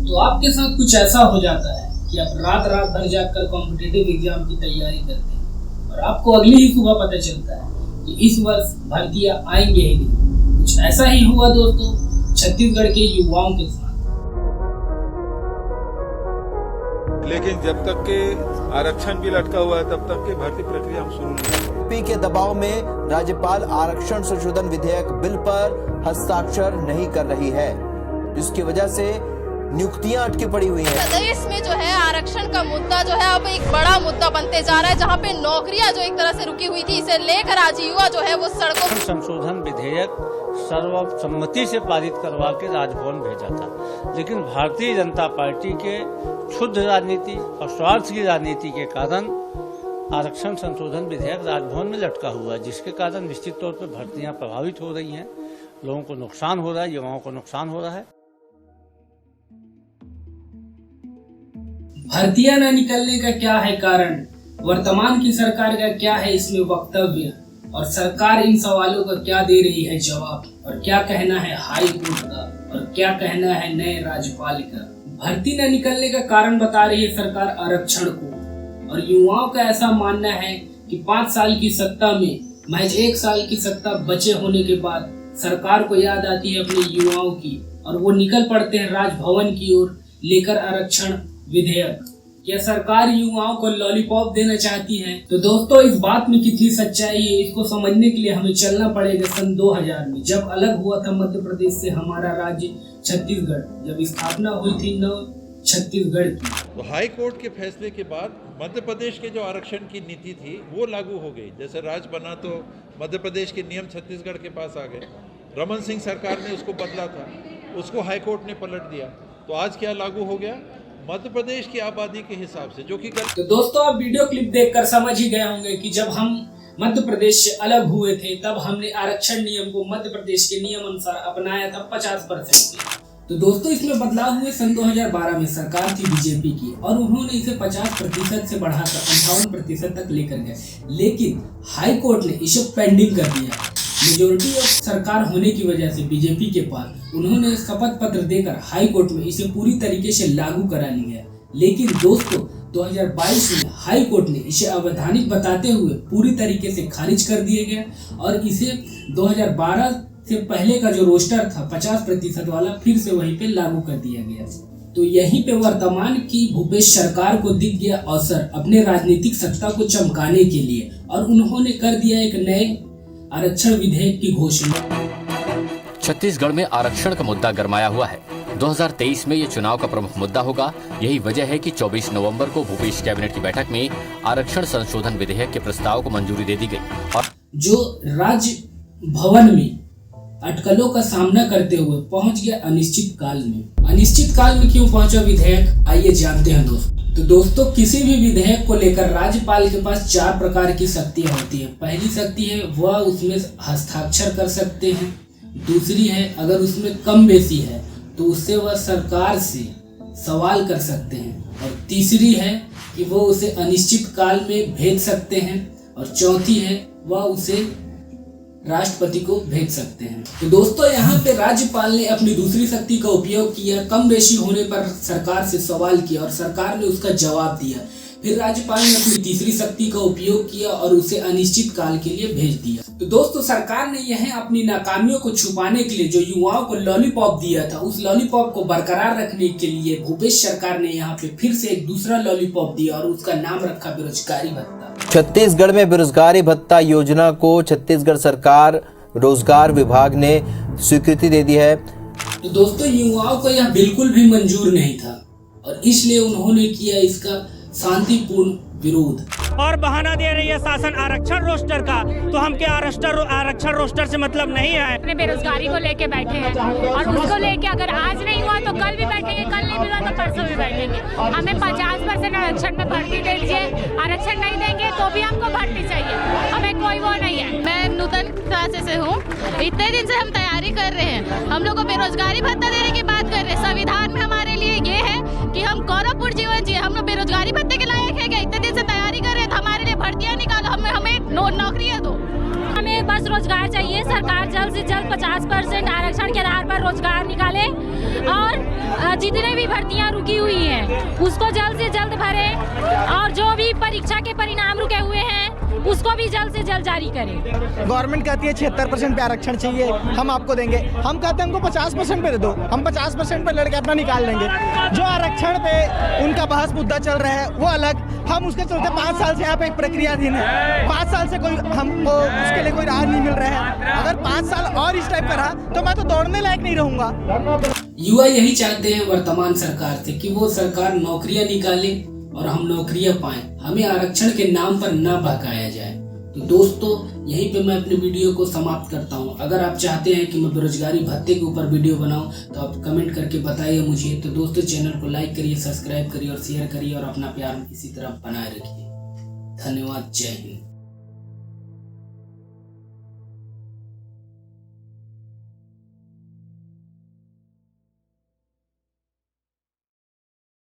तो आपके साथ कुछ ऐसा हो जाता है कि आप रात रात भर जाकर कॉम्पिटिटिव एग्जाम की तैयारी करते हैं और आपको अगली ही सुबह पता चलता है कि इस वर्ष भर्तियां आएंगे ही नहीं। कुछ ऐसा ही हुआ दोस्तों छत्तीसगढ़ के युवाओं के साथ। लेकिन जब तक के आरक्षण भी लटका हुआ है तब तक के भर्ती प्रक्रिया हम शुरू नहीं करेंगे। यूपी के दबाव में राज्यपाल आरक्षण संशोधन विधेयक बिल पर हस्ताक्षर नहीं कर रही है, जिसकी वजह से नियुक्तियां अटकी पड़ी हुई हैं। प्रदेश में जो है आरक्षण का मुद्दा जो है अब एक बड़ा मुद्दा बनते जा रहा है, जहां पे नौकरियां जो एक तरह से रुकी हुई थी, इसे लेकर आज युवा जो है वो सड़कों। संशोधन विधेयक सर्वसम्मति से पारित करवा के राजभवन भेजा था, लेकिन भारतीय जनता पार्टी के क्षुद्र राजनीति और स्वार्थ की राजनीति के कारण आरक्षण संशोधन विधेयक राजभवन में लटका हुआ है, जिसके कारण निश्चित तौर पर भर्तियां प्रभावित हो रही हैं, लोगों को नुकसान हो रहा है, युवाओं को नुकसान हो रहा है। भर्तियां न निकलने का क्या है कारण, वर्तमान की सरकार का क्या है इसमें वक्तव्य और सरकार इन सवालों का क्या दे रही है जवाब, और क्या कहना है हाई कोर्ट का और क्या कहना है नए राज्यपाल का। भर्ती न निकलने का कारण बता रही है सरकार आरक्षण को, और युवाओं का ऐसा मानना है कि 5 साल की सत्ता में महज 1 साल की सत्ता बचे होने के बाद सरकार को याद आती है अपने युवाओं की और वो निकल पड़ते हैं राजभवन की ओर लेकर आरक्षण विधेयक। क्या सरकार युवाओं को लॉलीपॉप देना चाहती है? तो दोस्तों इस बात में कितनी सच्चाई है इसको समझने के लिए हमें चलना पड़ेगा सन 2000 में, जब अलग हुआ था मध्य प्रदेश से हमारा राज्य छत्तीसगढ़, जब स्थापना हुई थी नव छत्तीसगढ़ की। तो हाई कोर्ट के फैसले के बाद मध्य प्रदेश के जो आरक्षण की नीति थी वो लागू हो गई। जैसे राज्य बना तो मध्य प्रदेश के नियम छत्तीसगढ़ के पास आ गए। रमन सिंह सरकार ने उसको बदला था, उसको हाई कोर्ट ने पलट दिया, तो आज क्या लागू हो गया मध्य प्रदेश की आबादी के हिसाब से, जो कि तो दोस्तों आप वीडियो क्लिप देखकर समझ ही गए होंगे कि जब हम मध्य प्रदेश से अलग हुए थे तब हमने आरक्षण नियम को मध्य प्रदेश के नियम अनुसार अपनाया था 50% के। तो दोस्तों इसमें बदलाव हुए सन 2012 में, सरकार थी बीजेपी की और उन्होंने इसे 50% से बढ़ाकर 58% तक लेकर गए, लेकिन हाई कोर्ट ने इसे पेंडिंग कर दिया। मेजोरिटी ऑफ सरकार होने की वजह से बीजेपी के पास उन्होंने शपथ पत्र देकर हाई कोर्ट में इसे पूरी तरीके से लागू करा लिया। लेकिन दोस्तों 2022 में हाई कोर्ट ने इसे अवैधानिक बताते हुए पूरी तरीके से खारिज कर दिया गया और इसे 2012 से पहले का जो रोस्टर था 50% वाला फिर से वहीं पे लागू कर दिया गया। तो यहीं पे वर्तमान की भूपेश सरकार को दिख गया अवसर अपने राजनीतिक सत्ता को चमकाने के लिए और उन्होंने कर दिया एक नए आरक्षण विधेयक की घोषणा। छत्तीसगढ़ में आरक्षण का मुद्दा गरमाया हुआ है। 2023 में ये चुनाव का प्रमुख मुद्दा होगा। यही वजह है कि 24 नवंबर को भूपेश कैबिनेट की बैठक में आरक्षण संशोधन विधेयक के प्रस्ताव को मंजूरी दे दी गई और जो राज्य भवन में अटकलों का सामना करते हुए पहुंच गया अनिश्चित काल में। अनिश्चित काल में क्यों पहुंचा विधेयक, आइए जानते हैं दोस्तों। तो दोस्तों किसी भी विधेयक को लेकर राज्यपाल के पास 4 प्रकार की शक्तियां होती है। पहली शक्ति है वह उसमें हस्ताक्षर कर सकते हैं, दूसरी है अगर उसमें कम बेसी है तो उससे वह सरकार से सवाल कर सकते हैं, और तीसरी है कि वो उसे अनिश्चित काल में भेज सकते हैं, और चौथी है वह उसे राष्ट्रपति को भेज सकते हैं। तो दोस्तों यहाँ पे राज्यपाल ने अपनी दूसरी शक्ति का उपयोग किया, कम बेशी होने पर सरकार से सवाल किया और सरकार ने उसका जवाब दिया। फिर राज्यपाल ने अपनी तीसरी शक्ति का उपयोग किया और उसे अनिश्चित काल के लिए भेज दिया। तो दोस्तों सरकार ने यह अपनी नाकामियों को छुपाने के लिए जो युवाओं को लॉलीपॉप दिया था, उस लॉलीपॉप को बरकरार रखने के लिए भूपेश सरकार ने यहाँ पे फिर से एक दूसरा लॉलीपॉप दिया और उसका नाम रखा बेरोजगारी भत्ता। छत्तीसगढ़ में बेरोजगारी भत्ता योजना को छत्तीसगढ़ सरकार रोजगार विभाग ने स्वीकृति दे दी है। तो दोस्तों युवाओं को यह बिल्कुल भी मंजूर नहीं था और इसलिए उन्होंने किया इसका शांतिपूर्ण विरोध। और बहाना दे रही है शासन आरक्षण रोस्टर का, तो हम क्या आरक्षण रोस्टर से मतलब नहीं है। अपने बेरोजगारी को लेके बैठे हैं और उसको लेके अगर आज नहीं हुआ तो कल भी बैठेंगे, कल नहीं हुआ तो परसों भी बैठेंगे। हमें 50% आरक्षण में भर्ती दे दीजिए, आरक्षण नहीं देंगे तो भी हमको भर्ती चाहिए, हमें कोई वो नहीं है। मैं नूतन क्लासे से हूँ, इतने दिन से हम तैयारी कर रहे हैं, हम लोग को बेरोजगारी भत्ता देने की बात कर रहे हैं। संविधान में हमारे लिए ये है कि हम गौरवपूर्ण जीवन जिए, हम लोग बेरोजगारी भत्ते के लायक है क्या? इतने दिन से तैयारी कर रहे हैं तो हमारे लिए भर्तियां निकालो, हमें नौकरियां दो। हमें बस रोजगार चाहिए, सरकार जल्द से जल्द 50% आरक्षण के आधार पर रोजगार निकाले और जितने भी भर्तियां रुकी हुई हैं उसको जल्द से जल्द भरे और जो भी परीक्षा के परिणाम रुके हुए हैं उसको भी जल्द से जल्द जारी करें। गवर्नमेंट कहती है 76% पे आरक्षण चाहिए, हम आपको देंगे। हम कहते हैं हमको 50% पे दे दो, हम 50% पे लड़के अपना निकाल लेंगे। जो आरक्षण पे उनका बहस मुद्दा चल रहा है वो अलग, हम उसके चलते 5 साल से यहाँ पे एक प्रक्रियाधीन है। 5 साल से कोई हमको उसके लिए कोई राह नहीं मिल रहा है। अगर 5 साल और इस टाइप का रहा तो मैं तो दौड़ने लायक नहीं रहूंगा। युवा यही चाहते हैं वर्तमान सरकार से कि वो सरकार नौकरियां निकाले और हम नौकरियां पाएं, हमें आरक्षण के नाम पर ना बहकाया जाए। तो दोस्तों यहीं पे मैं अपनी वीडियो को समाप्त करता हूं। अगर आप चाहते हैं कि मैं बेरोजगारी भत्ते के ऊपर वीडियो बनाऊं तो आप कमेंट करके बताइए मुझे। तो दोस्तों चैनल को लाइक करिए, सब्सक्राइब करिए और शेयर करिए और अपना प्यार इसी तरह बनाए रखिए। धन्यवाद। जय हिंद।